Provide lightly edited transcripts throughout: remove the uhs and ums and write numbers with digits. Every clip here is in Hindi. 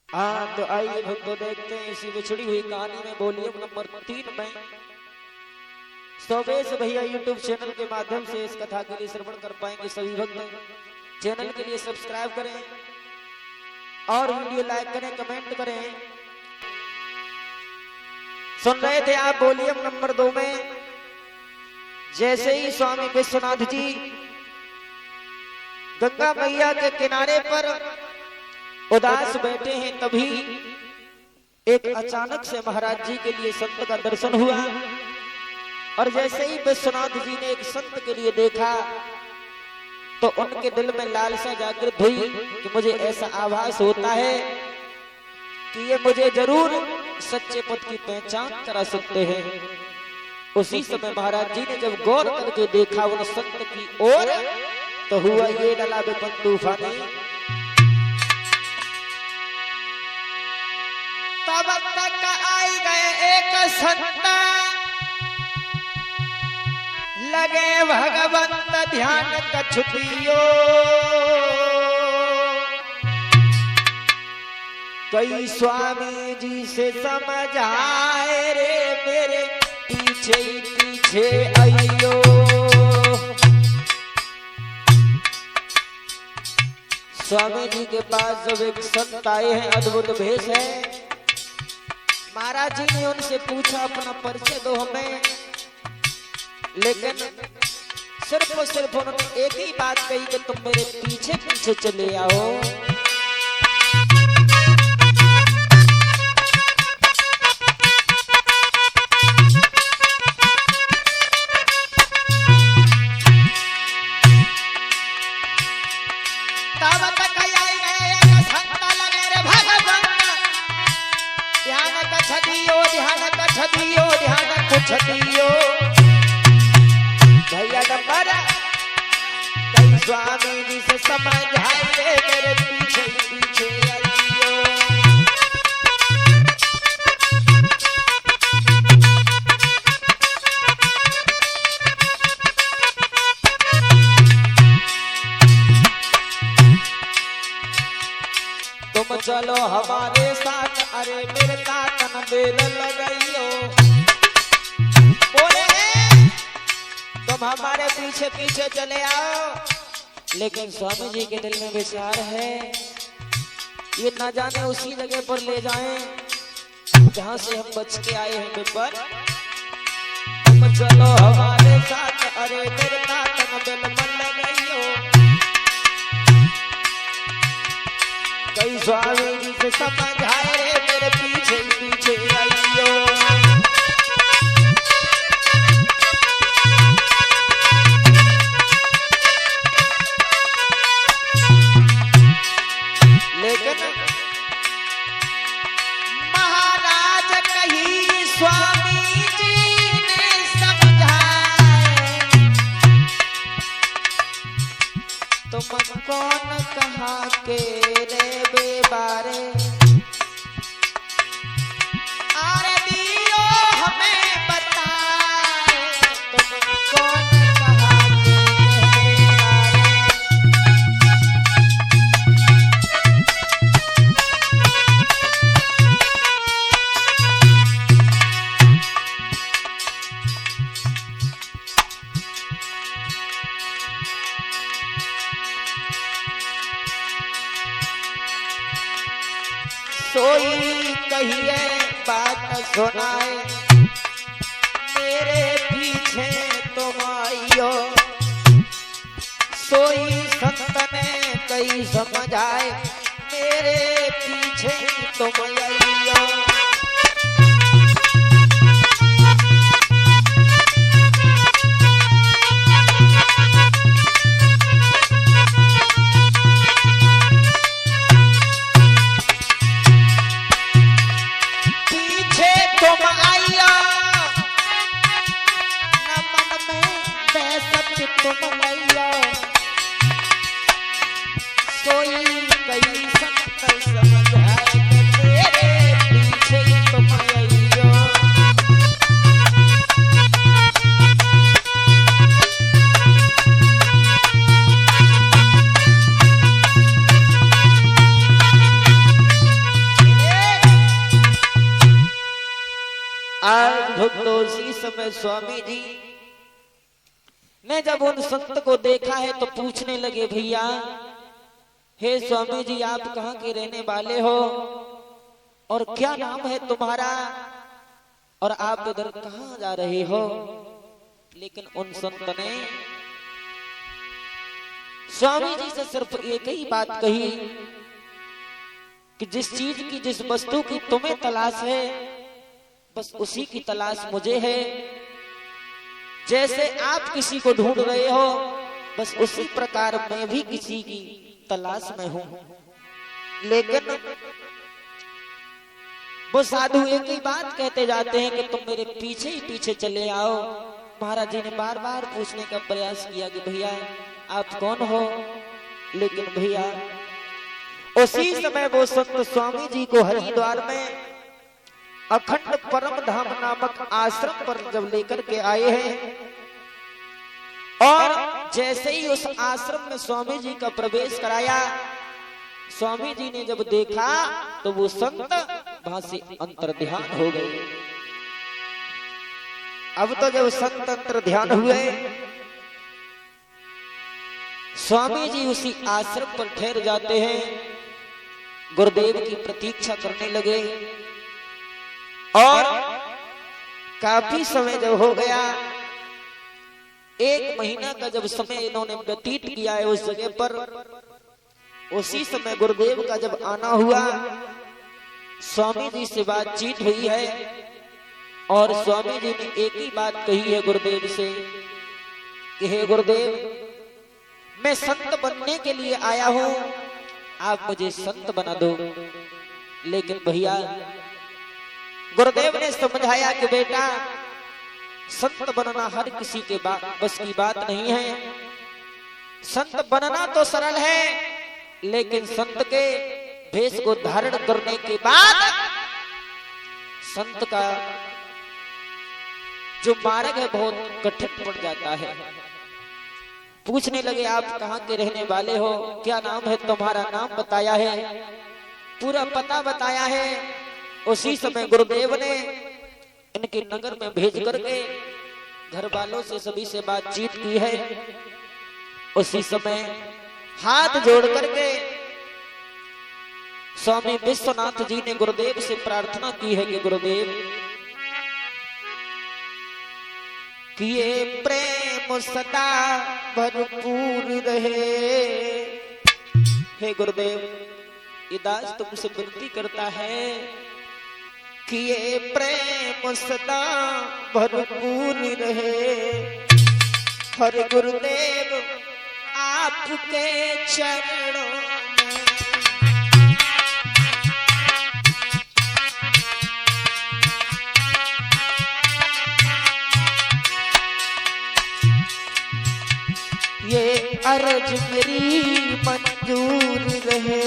हाँ तो आइए भक्तों देखते हैं इसी बिछड़ी हुई कहानी में वॉल्यूम नंबर 3 में शोभेश भैया यूट्यूब चैनल के माध्यम से इस कथा के लिए श्रवण कर पाएंगे। सभी भक्त चैनल के लिए सब्सक्राइब करें और वीडियो लाइक करें, कमेंट करें। सुन रहे थे आप वॉल्यूम नंबर 2 में जैसे ही स्वामी विश्वनाथ जी गंगा मैया के किनारे पर उदास बैठे हैं, तभी एक अचानक से महाराज जी के लिए संत का दर्शन हुआ। और जैसे ही विश्वनाथ जी ने एक संत के लिए देखा तो उनके दिल में लालसा जागृत हुई कि मुझे ऐसा आभास होता है कि ये मुझे जरूर सच्चे पद की पहचान करा सकते हैं। उसी समय महाराज जी ने जब गौर करके देखा उन संत की ओर तो हुआ ये डला विपन तूफानी। तब तक आई गए एक संत लगे भगवंत ध्यान कछुतियो। कई स्वामी जी से समझाए रे मेरे पीछे ही पीछे आइयो। स्वामी जी के पास जब एक संत आए हैं, अद्भुत भेष है। महाराज जी ने उनसे पूछा अपना परिचय दो हमें, लेकिन सिर्फ और सिर्फ उन्होंने एक ही बात कही कि तुम मेरे पीछे पीछे चले आओ। भैया नंबर कई स्वामी जी से समझाए मेरे पीछे पीछे आइयो। तुम चलो हमारे साथ, अरे मेरे कान बेल लगाइयो। तुम हमारे पीछे पीछे चले आओ। लेकिन स्वामी जी के दिल में विचार है ये न जाने उसी जगह पर ले जाएं जहां से हम बच के आए हैं विपन। तुम चलो हमारे साथ, अरे मेरे कान बेल मन लगाइयो। कई स्वामी जी से समझाए रे मेरे पीछे पीछे आइयो। महाराज कही स्वामी जी ने समझाए, तुम कौन कहा के रे बेबारे। अरे दियो हमें बताए, तुम कौन कहा के रे सोई कहिए बात सुनाए मेरे पीछे तुम आइयो। सोई संत ने कई समझाए मेरे पीछे तुम आइयो। सोई कई संत समझाए मेरे तो उसी समय स्वामी जी ने जब उन संत को देखा है तो पूछने लगे, भैया हे स्वामी जी, आप कहाँ के रहने वाले हो और क्या नाम है तुम्हारा और आप इधर कहाँ जा रहे हो? लेकिन उन संत ने स्वामी जी से सिर्फ एक ही बात कही कि जिस चीज की, जिस वस्तु की तुम्हें तलाश है, बस उसी की तलाश मुझे है। जैसे आप किसी को ढूंढ रहे हो, बस उसी प्रकार मैं भी किसी की तलाश में हूं। लेकिन वो साधु एक ही बात कहते जाते हैं कि तुम मेरे पीछे ही पीछे चले आओ। महाराज जी ने बार बार पूछने का प्रयास किया कि भैया आप कौन हो, लेकिन भैया उसी समय वो संत स्वामी जी को हरिद्वार में अखंड परम धाम नामक आश्रम पर जब लेकर के आए हैं, और जैसे ही उस आश्रम में स्वामी जी का प्रवेश कराया, स्वामी जी ने जब देखा तो वो संत वहां से अंतर्ध्यान हो गए। अब तो जब संत अंतर्ध्यान हुए, स्वामी जी उसी आश्रम पर ठहर जाते हैं, गुरुदेव की प्रतीक्षा करने लगे। और काफी समय जब हो गया, 1 महीना का जब समय इन्होंने व्यतीत किया है उस जगह पर, उसी समय गुरुदेव का जब आना हुआ, स्वामी जी से बातचीत हुई है और स्वामी जी ने एक ही बात कही है गुरुदेव से कि हे गुरुदेव, मैं संत बनने के लिए आया हूं, आप मुझे संत बना दो। लेकिन भैया गुरुदेव ने समझाया कि बेटा, संत बनना हर किसी के बस की बात नहीं है। संत बनना तो सरल है, लेकिन संत के भेष को धारण करने के बाद संत का जो मार्ग है बहुत कठिन पड़ जाता है। पूछने लगे, आप कहाँ के रहने वाले हो, क्या नाम है तुम्हारा? नाम बताया है, पूरा पता बताया है। उसी समय गुरुदेव ने इनके नगर में भेज करके घर वालों से सभी से बातचीत की है। उसी समय हाथ जोड़ करके स्वामी विश्वनाथ जी ने गुरुदेव से प्रार्थना की है कि गुरुदेव, कि ये प्रेम सदा भरपूर रहे। हे गुरुदेव, ये दास तुमसे विनती करता है कि ये प्रेम सदा भरपूर रहे। हर गुरुदेव आपके चरणों में ये अर्ज मेरी मंजूर रहे।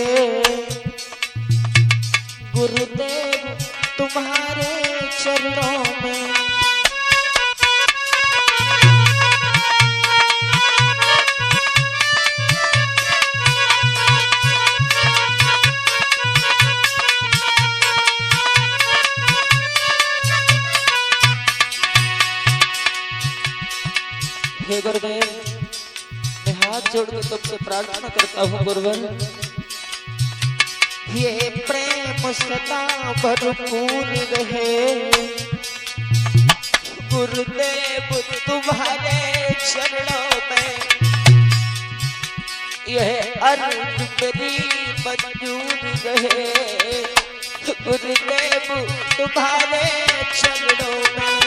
गुरुदेव तुम्हारे चरणों में हे गुरुदेव, मैं हाथ जोड़ के तुमसे प्रार्थना करता हूँ गुरुवर, ये प्रेम सदा भरपूर रहे। गुरुदेव तुम्हारे चरणों में यह अर्ज मेरी मंजूर रहे। गुरुदेव तुम्हारे चरणों में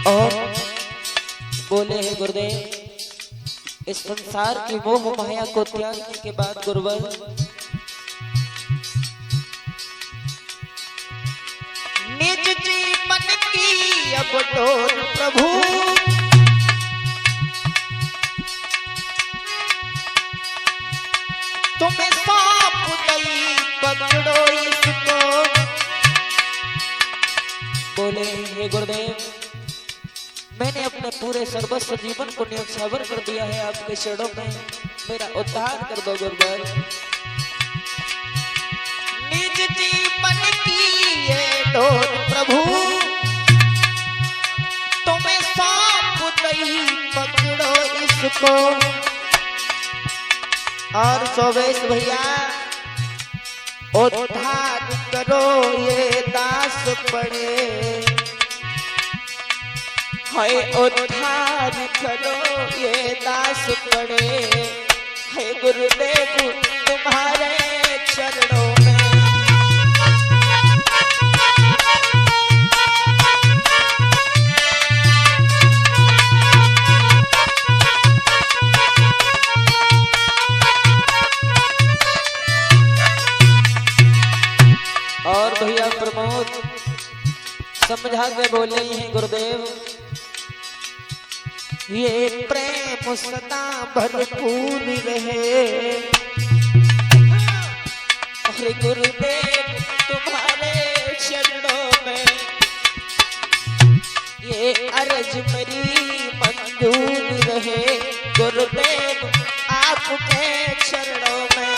और बोले हैं गुरुदेव, इस संसार की मोह माया को त्यागने के बाद गुरुवर, निज जीवन की अब डोर प्रभु तुम्हें सौंप गई, पकड़ो इसको। बोले हे गुरुदेव, मैंने अपने पूरे सर्वस्व जीवन को न्यौछावर कर दिया है आपके चरणों में, मेरा उद्धार कर दो गुरुवर। निज जीवन की ये डोर प्रभु तुम्हें सौंप गई, पकड़ो इसको। और सोवेश भैया उद्धार करो ये दास पड़े, हाय उद्धार करो ये दास पड़े, हे गुरुदेव तुम्हारे चरणों में। और भैया प्रमोद समझा के बोले हैं गुरुदेव, ये प्रेम सदा भरपूर रहे, अरे गुरुदेव तुम्हारे चरणों में ये अर्ज मेरी मंजूर रहे, गुरुदेव आपके चरणों में।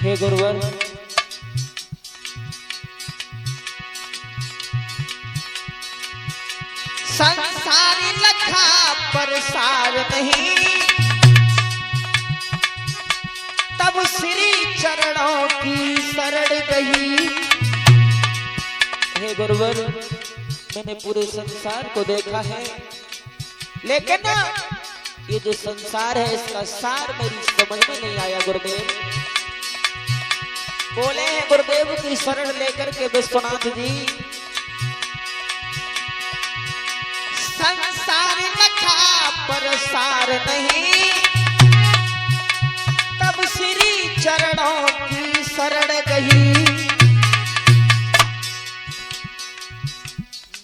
हे गुरुवर, संसार लखा पर सार नहीं, तब श्री चरणों की शरण गई। हे गुरुवर, मैंने पूरे संसार को देखा है, लेकिन ये जो संसार है इसका सार मेरी समझ में नहीं आया गुरुदेव। बोले हैं गुरुदेव की शरण लेकर के विश्वनाथ जी, संसार लखा पर सार नहीं, तब श्री चरणों की शरण गई।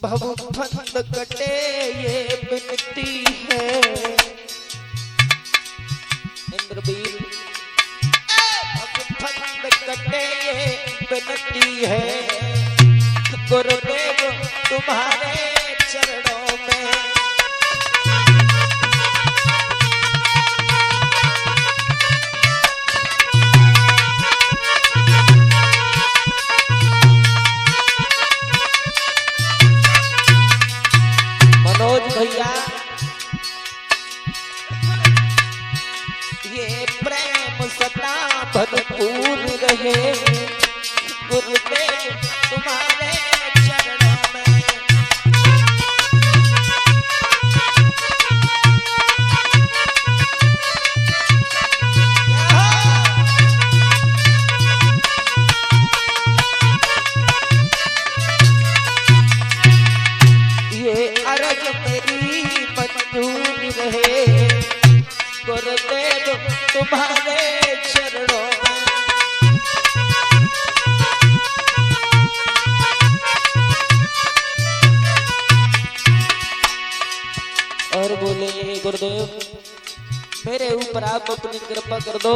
भवबंध कटे ये विनती है, इंद्रवीर कटे ये विनती है, गुरुदेव तुम्हारे चरणों में। मनोज भैया ये प्रेम सदा भरपूर रहे, गुरुदेव तुम्हारे चरणों में। ये अर्ज मेरी मंजूर रहे, गुरुदेव तुम्हारे चरणों में। और बोले गुरुदेव मेरे ऊपर आप अपनी कृपा कर दो,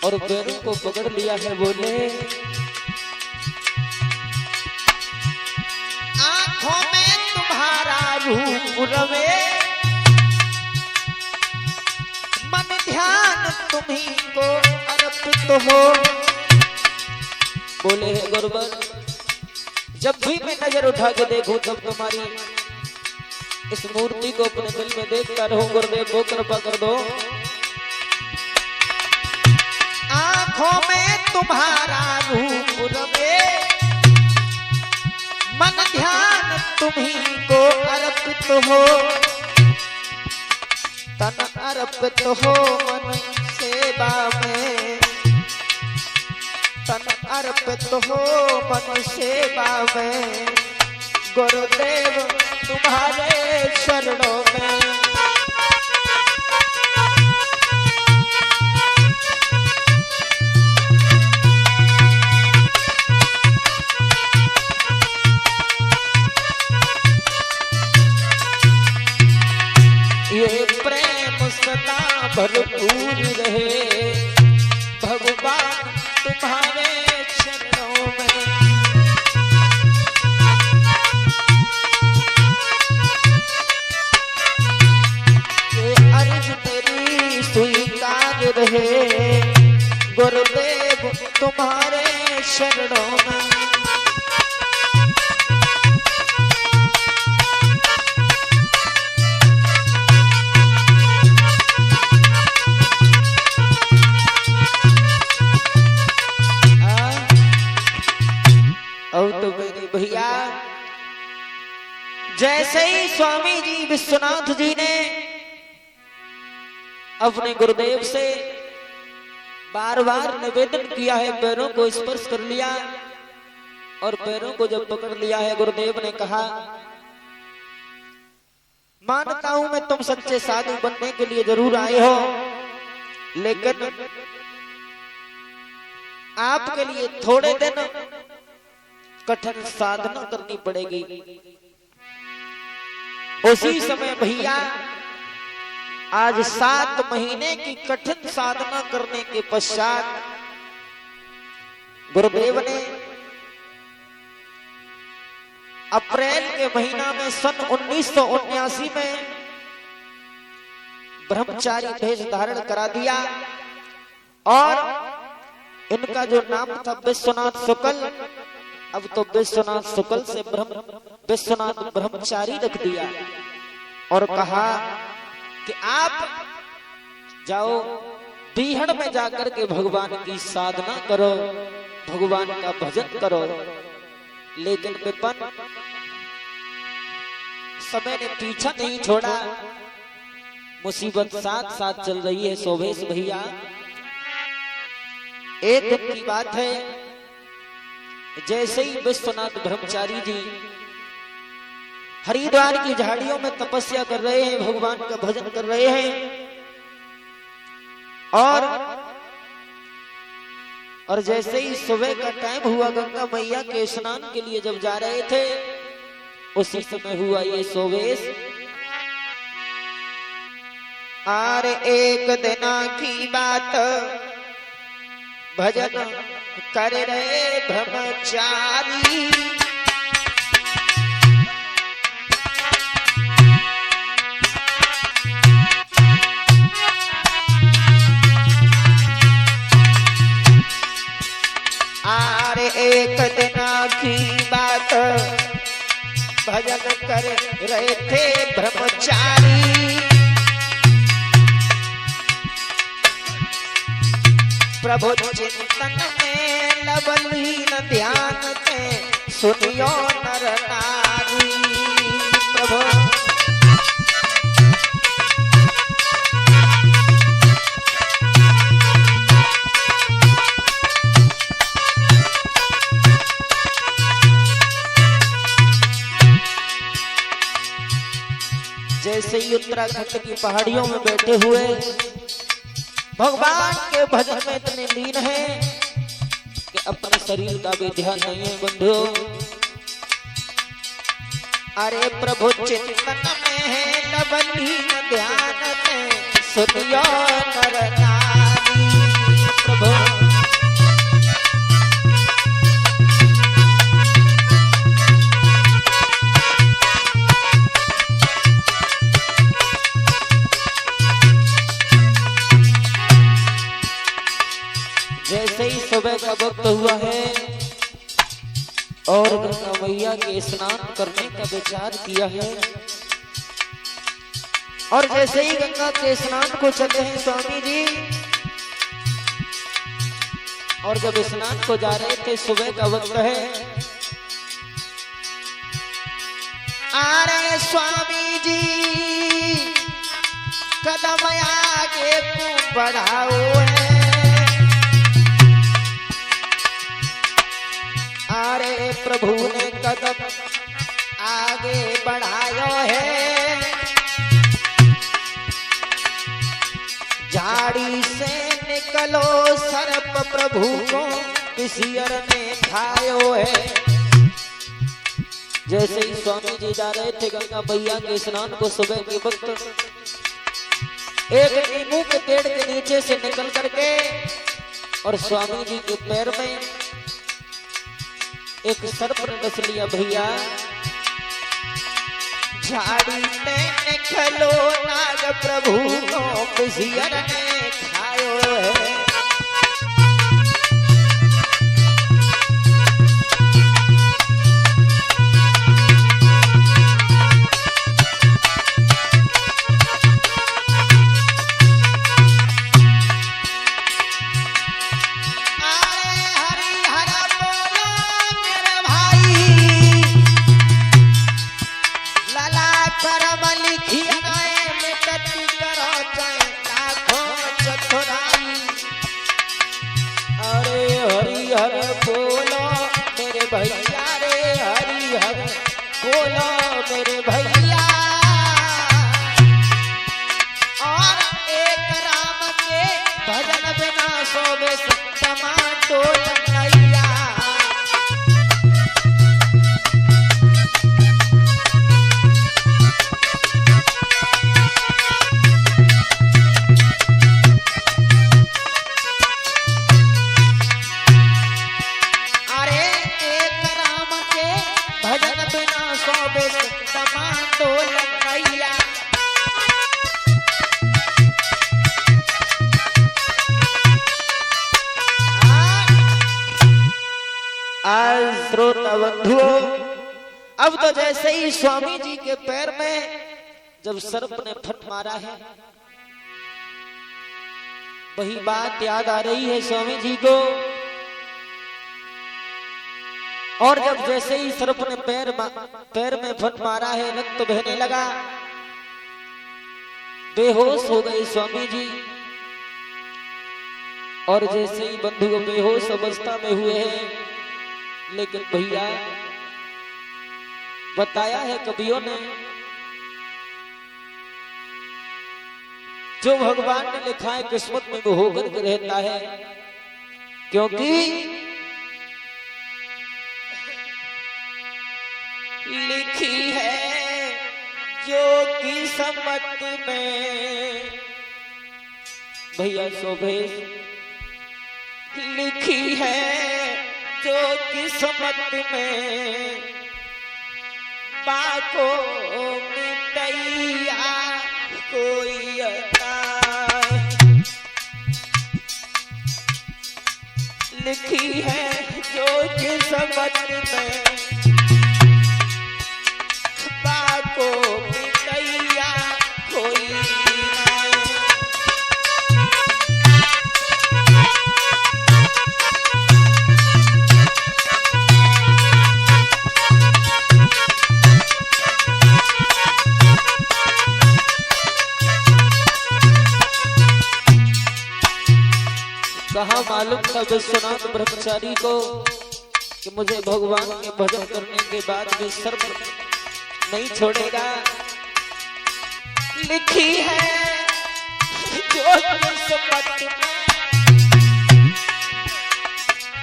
और पैरों को पकड़ लिया है। बोले आंखों में तुम्हारा रूप रवे, मन ध्यान तुम्ही को अर्पित हो। बोले है गुरुवर, जब भी मैं नजर उठा के देखूं तब तुम्हारी इस मूर्ति को अपने दिल में देखता रहूं। गुरुदेव वो कृपा कर दो। आंखों में तुम्हारा रूप रवे, मन ध्यान तुम्ही को अर्पित हो। तन अर्पित हो मन सेवा में, तन अर्पित हो मन सेवा में, गुरुदेव तुम्हारे चरणों में। भरपूर रहे भगवान तुम्हारे चरणों में। ये अर्ज तेरी स्वीकार रहे गुरुदेव तुम्हारे शरणों में। अब तो मेरे भैया जैसे ही स्वामी जी विश्वनाथ जी ने अपने गुरुदेव से बार बार निवेदन किया है, पैरों को स्पर्श कर लिया और पैरों को जब पकड़ लिया है, गुरुदेव ने कहा मानता हूं मैं तुम सच्चे साधु बनने के लिए जरूर आए हो, लेकिन आपके लिए थोड़े दिन कठिन साधना करनी पड़ेगी। उसी समय भैया आज 7 महीने की कठिन साधना करने के पश्चात गुरुदेव ने अप्रैल के महीना में सन 1979 में ब्रह्मचारी भेष धारण करा दिया और इनका जो नाम था विश्वनाथ शुक्ल, अब तो विश्वनाथ शुक्ल से विश्वनाथ ब्रह्मचारी रख दिया और कहा कि आप जाओ बीहड़ में जाकर के भगवान की साधना करो, भगवान का भजन करो। लेकिन विपन समय ने पीछा नहीं छोड़ा, मुसीबत साथ साथ चल रही है। शोभेश भैया एक दिन की बात है, जैसे ही विश्वनाथ ब्रह्मचारी जी हरिद्वार की झाड़ियों में तपस्या कर रहे हैं, भगवान का भजन कर रहे हैं और जैसे ही सुबह का टाइम हुआ, गंगा मैया के स्नान के लिए जब जा रहे थे, उसी समय हुआ ये शोभेश। आरे एक दिन की बात भजन कर रहे ब्रह्मचारी, आरे एक दिन की बात भजन कर रहे थे ब्रह्मचारी। प्रभु चिंतन में लवलीन ध्यान में सुनियो नर नारी। प्रभु जैसे ही उत्तराखंड की पहाड़ियों में बैठे हुए भगवान के भजन में इतने लीन हैं कि अपने शरीर का भी ध्यान नहीं है बंधु। अरे प्रभु चिंतन में है लवलीन ध्यान में सुनियो नर नारी। प्रभु जैसे ही सुबह का वक्त हुआ है और गंगा मैया के स्नान करने का विचार किया है, और जैसे ही गंगा के स्नान को चले हैं स्वामी जी, और जब स्नान को जा रहे थे, सुबह का वक्त है, आ रहे स्वामी जी कदम आगे बढ़ाओ है। अरे प्रभु ने कदम आगे बढ़ायो है, झाड़ी से निकलो सर्प प्रभु को किसियर ने खायो है। जैसे ही स्वामी जी जा रहे थे गंगा मैया के स्नान को सुबह के वक्त, एक नींबू के पेड़ के नीचे से निकल करके और स्वामी जी के पैर में एक सर्प ने डस लिया। भैया झाड़ी ने खलो नाग प्रभु को पिसियर ने खायो है। बोलो मेरे भैया रे हरि हर बोलो मेरे भैया। और एक राम के भजन बिना सोवे सत्तमा टोल नैया। श्रोता बंधुओं, अब तो जैसे ही स्वामी जी के पैर में जब सर्प ने फट मारा है, वही बात याद आ रही है स्वामी जी को। और जब जैसे ही सर्प ने पैर में फट मारा है, रक्त बहने लगा, बेहोश हो गए स्वामी जी। और जैसे ही बंधु बेहोश अवस्था में हुए हैं, लेकिन भैया बताया है कवियों ने, जो भगवान ने लिखा है किस्मत में वो होकर के रहता है। क्योंकि लिखी है जो किस्मत में, भैया शोभेश, लिखी है जो किस्मत में बाको मिटैया कोई अता। लिखी है जो किस्मत में बाको मिटैया कोई कहा मालूम था विश्वनाथ ब्रह्मचारी को कि मुझे भगवान के भजन करने के बाद भी सर्प नहीं छोड़ेगा। लिखी है जो किस्मत में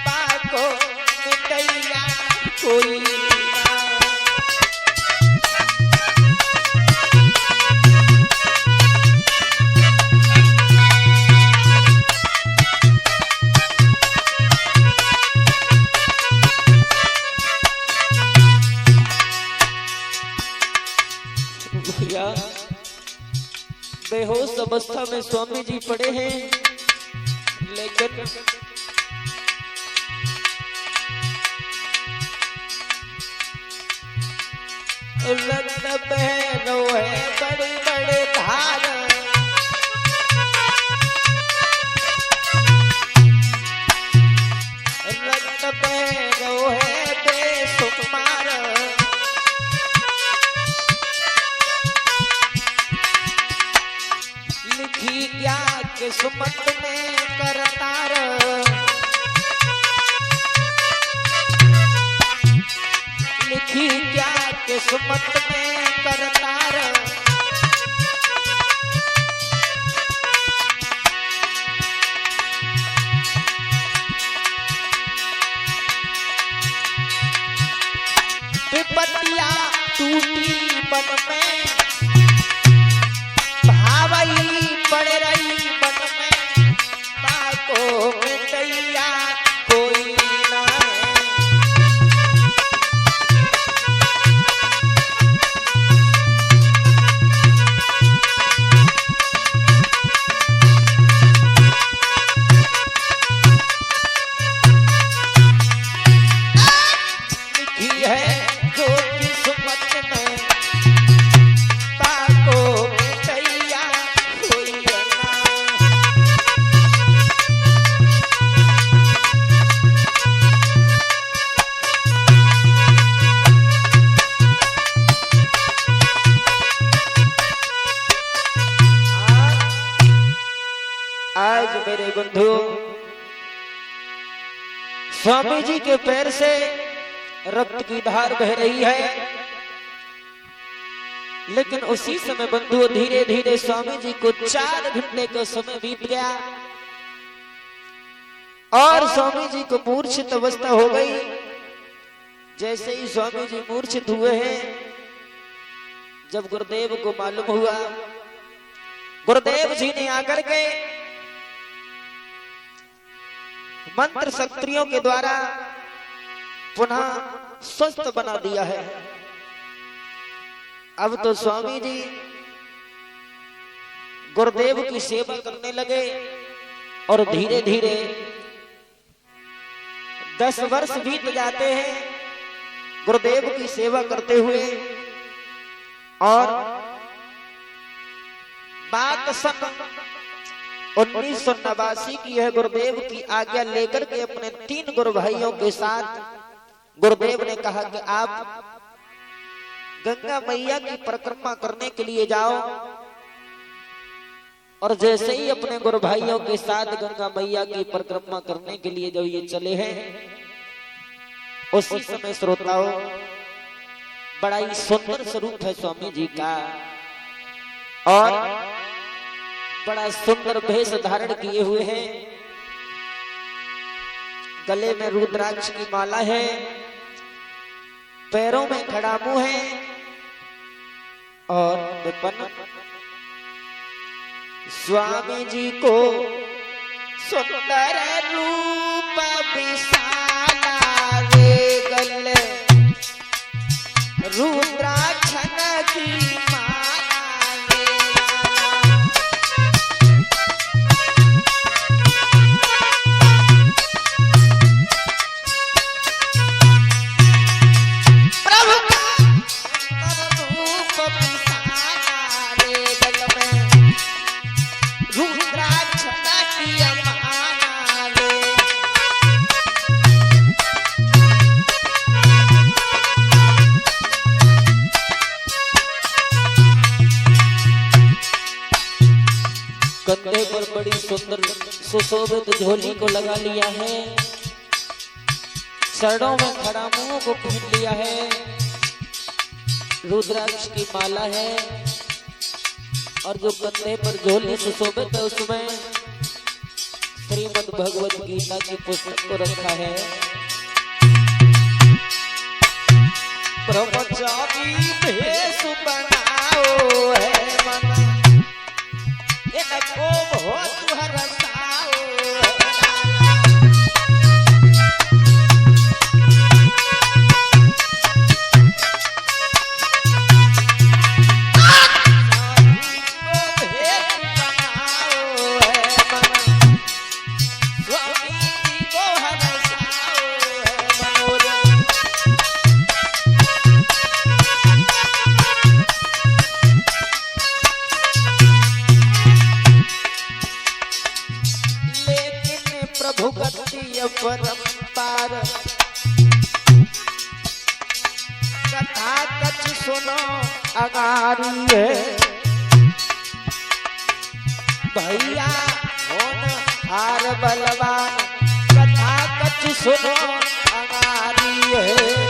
बाको मिटैया कोई। बेहोश अवस्था में स्वामी जी पड़े हैं, लेकिन रक्त बहनो है बड़े बड़े धार। रक्त बहनो है बेसुमार। लिखी क्या किस्मत में करतार। लिखी क्या किस्मत में करतार। विपत्तियां टूटी बन में भावई मिटैया कोई ना लिखी है जो किस्मत में ताको मिटैया कोई ना। आज मेरे बंधु स्वामी जी के पैर से रक्त की धार बह रही है, लेकिन उसी समय बंधुओं धीरे धीरे स्वामी जी को 4 घंटे का समय बीत गया और स्वामी जी को मूर्छित अवस्था हो गई। जैसे ही स्वामी जी मूर्छित हुए हैं, जब गुरुदेव को मालूम हुआ, गुरुदेव जी ने आकर के मंत्र शक्तियों के द्वारा पुनः स्वस्थ बना दिया है। अब तो स्वामी जी गुरुदेव की सेवा करने लगे और धीरे धीरे 10 वर्ष बीत जाते हैं गुरुदेव की सेवा करते हुए। और बात सन 1989 की है। गुरुदेव की आज्ञा लेकर के अपने 3 गुरु भाइयों के साथ गुरुदेव ने कहा कि आप गंगा मैया की परिक्रमा करने के लिए जाओ। और जैसे ही अपने गुरु भाइयों के साथ गंगा मैया की परिक्रमा करने के लिए जब ये चले हैं, उसी समय श्रोताओं बड़ा ही सुंदर स्वरूप है स्वामी जी का और बड़ा सुंदर भेष धारण किए हुए हैं। गले में रुद्राक्ष की माला है, पैरों में खड़ामू है और विपन्न। स्वामी जी को सुंदर रूप विशाला रे गले रुद्राक्ष की माला कंधे पर बड़ी सुंदर सुशोभित झोली को लगा लिया है, चरणों में खड़ामुओं को पहन लिया है, रुद्राक्ष की माला है और जो कंधे पर झोली सुशोभित है उसमें श्रीमद् भगवत गीता की पुस्तक को रखा है। ब्रह्मचारी भेष बनाओ है मन इनको बहुत हरसाओ परंपार कथा कछ सुनो अगारी है भैया हार बलवान कथा कछ सुनो अगारी है।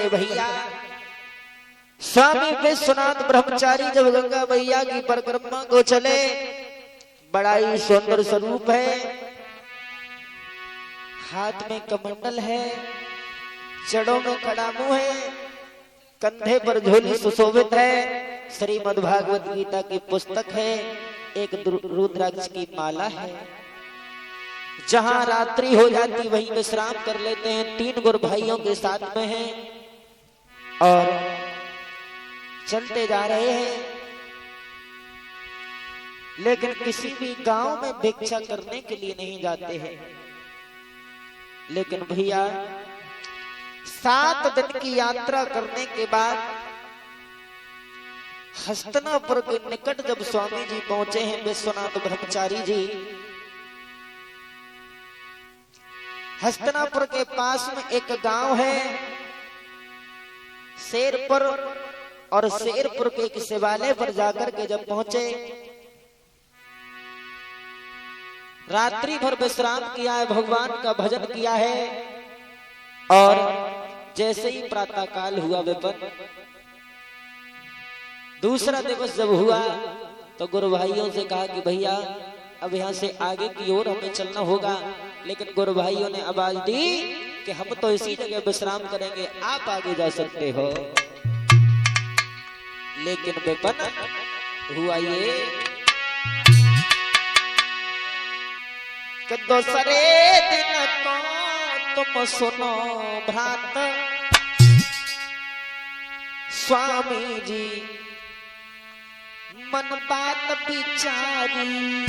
मेरे भैया, स्वामी विश्वनाथ ब्रह्मचारी जब गंगा मैया की परिक्रमा को चले, बड़ा ही सुंदर स्वरूप है, हाथ में कमंडल है, जड़ों में कड़ामू है, कंधे पर झोली सुशोभित है, श्रीमद् भागवत गीता की पुस्तक है, एक रुद्राक्ष की माला है। जहां रात्रि हो जाती वहीं विश्राम कर लेते हैं, 3 गुरु भाइयों के साथ में हैं और चलते जा रहे हैं। लेकिन किसी भी गांव में भिक्षा करने के लिए नहीं जाते हैं। लेकिन भैया 7 दिन की यात्रा करने के बाद हस्तिनापुर के निकट जब स्वामी जी पहुंचे हैं, विश्वनाथ ब्रह्मचारी जी, हस्तिनापुर के पास में एक गांव है शेरपुर, और शेरपुर के एक शिवालय पर जाकर के जब पहुंचे, रात्रि भर विश्राम किया है, भगवान का भजन किया है, और जैसे ही प्रातः काल हुआ विपन, दूसरा दिवस जब हुआ तो गुरु भाइयों से कहा कि भैया अब यहाँ से आगे की ओर हमें चलना होगा। लेकिन गुरु भाइयों ने आवाज दी कि हम तो इसी जगह विश्राम करेंगे, आप आगे जा सकते हो। लेकिन विपन हुआ ये कि दूसरे दिन को तुम सुनो भ्रात स्वामी जी मन बात विचारी,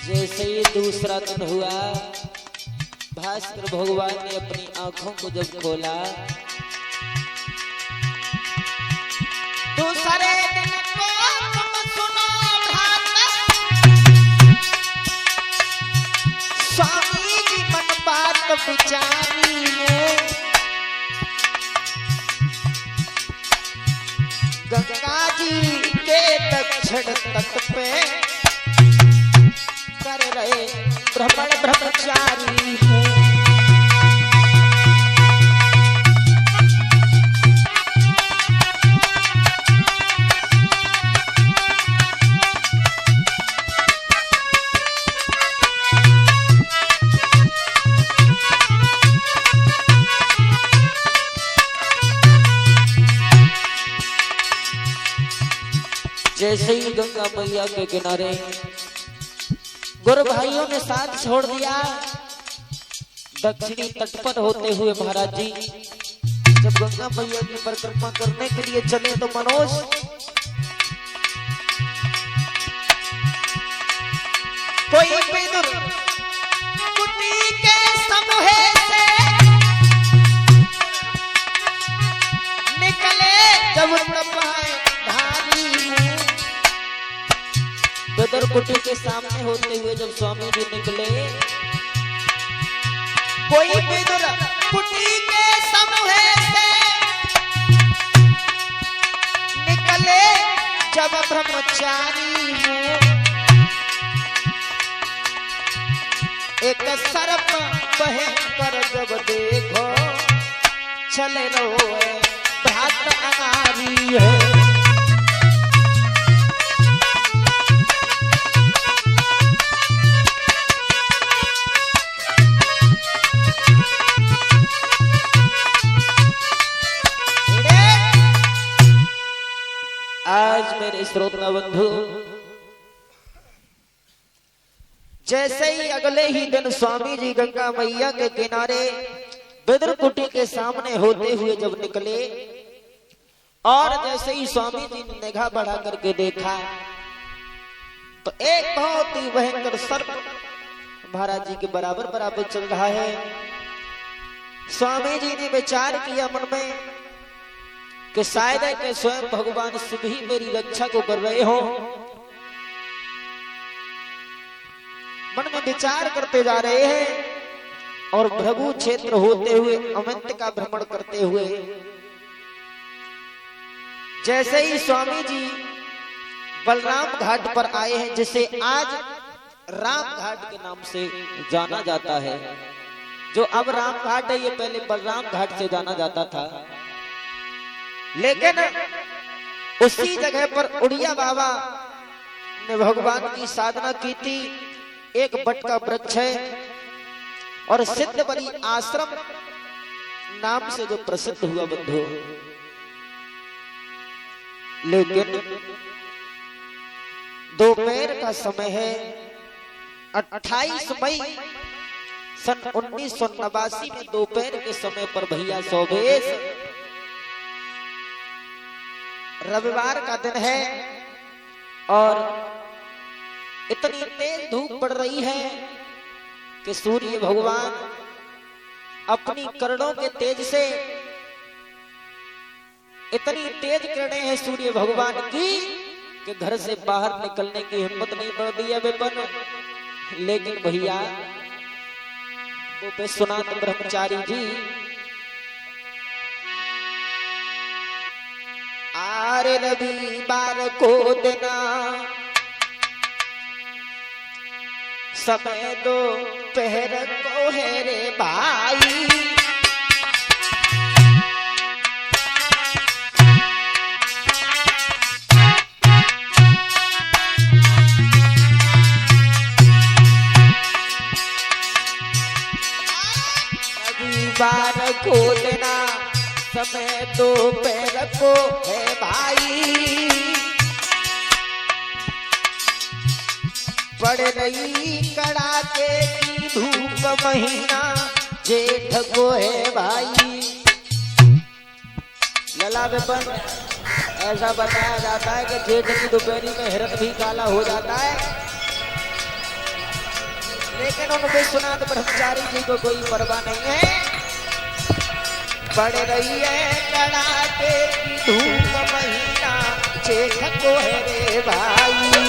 जैसे ही दूसरा दिन हुआ, भास्कर भगवान ने अपनी आंखों को जब खोला, दूसरे दिन को तुम सुनो भ्रात स्वामी जी मन बात विचारी है। गंगा जी के दक्षिण तट पे कर रहे भ्रमण ब्रह्मचारी है। जैसे ही गंगा मैया के किनारे गुरु भाइयों ने साथ छोड़ दिया, दक्षिणी तट पर होते हुए महाराज जी जब गंगा मैया की परिक्रमा करने के लिए चले तो मनोज कोई विदुर कुटी के समूह से निकले, जब विदुर कुटी के सामने होते हुए जब स्वामी जी निकले, कोई विदुर कुटी के समूह से निकले, जब ब्रह्मचारी है एक सर्प भयंकर जब देखो चले रहो भ्रात अनारी है। आज मेरे श्रोता बंधु, जैसे ही अगले ही दिन स्वामी जी गंगा मैया के किनारे विदुर कुटी के सामने होते हुए जब निकले, और जैसे ही स्वामी जी ने निगाह बढ़ा करके देखा तो एक बहुत ही भयंकर सर्प महाराज जी के बराबर बराबर चल रहा है। स्वामी जी ने विचार किया मन में कि शायद है कि स्वयं भगवान शिव ही मेरी रक्षा को कर रहे हो। मन में विचार करते जा रहे हैं और भृगु क्षेत्र होते हुए अमंत का भ्रमण करते हुए जैसे ही स्वामी जी बलराम घाट पर आए हैं, जिसे आज राम घाट के नाम से जाना जाता है। जो अब राम घाट है, ये पहले बलराम घाट से जाना जाता था। लेकिन उसी जगह पर उड़िया बाबा ने भगवान की साधना की थी। एक बट का वृक्ष है और सिद्ध बलि आश्रम नाम से जो प्रसिद्ध हुआ बंधु। लेकिन दोपहर का समय है, 28 मई सन 1989 में दोपहर के समय पर भैया सौभेश रविवार का दिन है और इतनी तेज धूप पड़ रही है कि सूर्य भगवान अपनी किरणों के तेज से, इतनी तेज किरणें हैं सूर्य भगवान की कि घर से बाहर निकलने की हिम्मत नहीं पड़ती है विपिन। लेकिन भैया वो विश्वनाथ ब्रह्मचारी जी आरे रविवार को देना समय दो पहर को है रे भाई। रविवार को देना समय दो पैर को है भाई। पड़ रही कड़ाके की धूप महीना जेठ को है भाई। लला विपिन, ऐसा बताया जाता है कि जेठ की दोपहरी में हिरन भी काला हो जाता है, लेकिन उन विश्वनाथ ब्रह्मचारी जी को कोई परवाह नहीं है। पड़ रही है कड़ाके की धूप महीना जेठ को है रे भाई।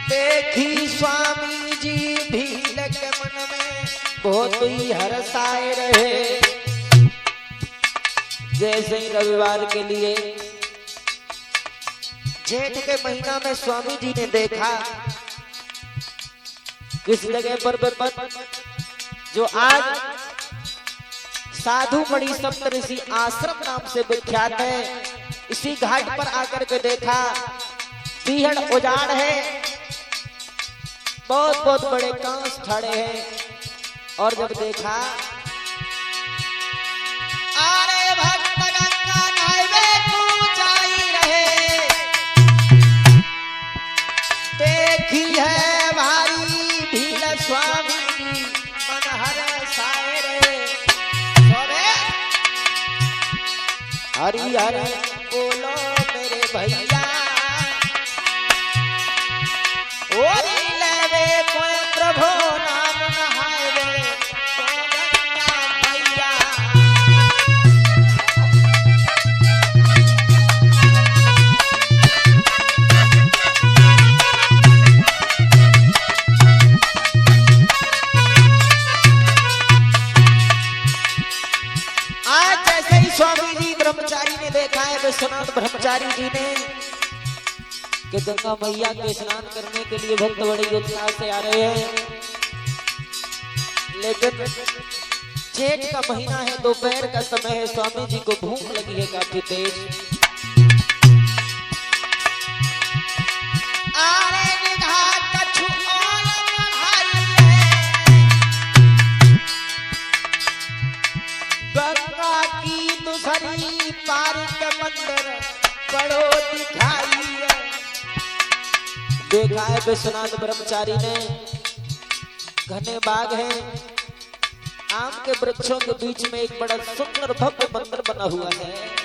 देखी स्वामी जी भील के मन में बहुत ही हर्षाए रहे। जैसे ही रविवार के लिए जेठ के महीना में स्वामी जी ने देखा किस जगह पर विपिन, जो आज साधु मणि सप्तऋषि आश्रम नाम से विख्यात है, इसी घाट पर आकर के देखा बीहड़ उजाड़ है, बहुत बहुत बड़े कांस खड़े हैं। और जब देखा अरे भक्त गंगा नहावे तू जाई रहे, देखी है भाई भील स्वामी मन हर्षाए रे। हरि हरि बोलो मेरे भैया, कोई प्रभु नाम नहावे तो गंगा मैया। आज जैसे ही स्वामी जी ब्रह्मचारी ने देखा है, विश्वनाथ ब्रह्मचारी जी ने, कि गंगा मैया के स्नान करने के लिए भक्त बड़े उत्साह से आ रहे हैं। लेकिन जेठ का महीना है, दोपहर का समय है, स्वामी जी को भूख लगी है काफी तेज। गंगा की दूसरी पार के मंदिर बड़ो दिखाई है। देखा है विश्वनाथ ब्रह्मचारी ने, घने बाग हैं, आम के वृक्षों के बीच में एक बड़ा सुंदर भव्य मंदिर बना हुआ है।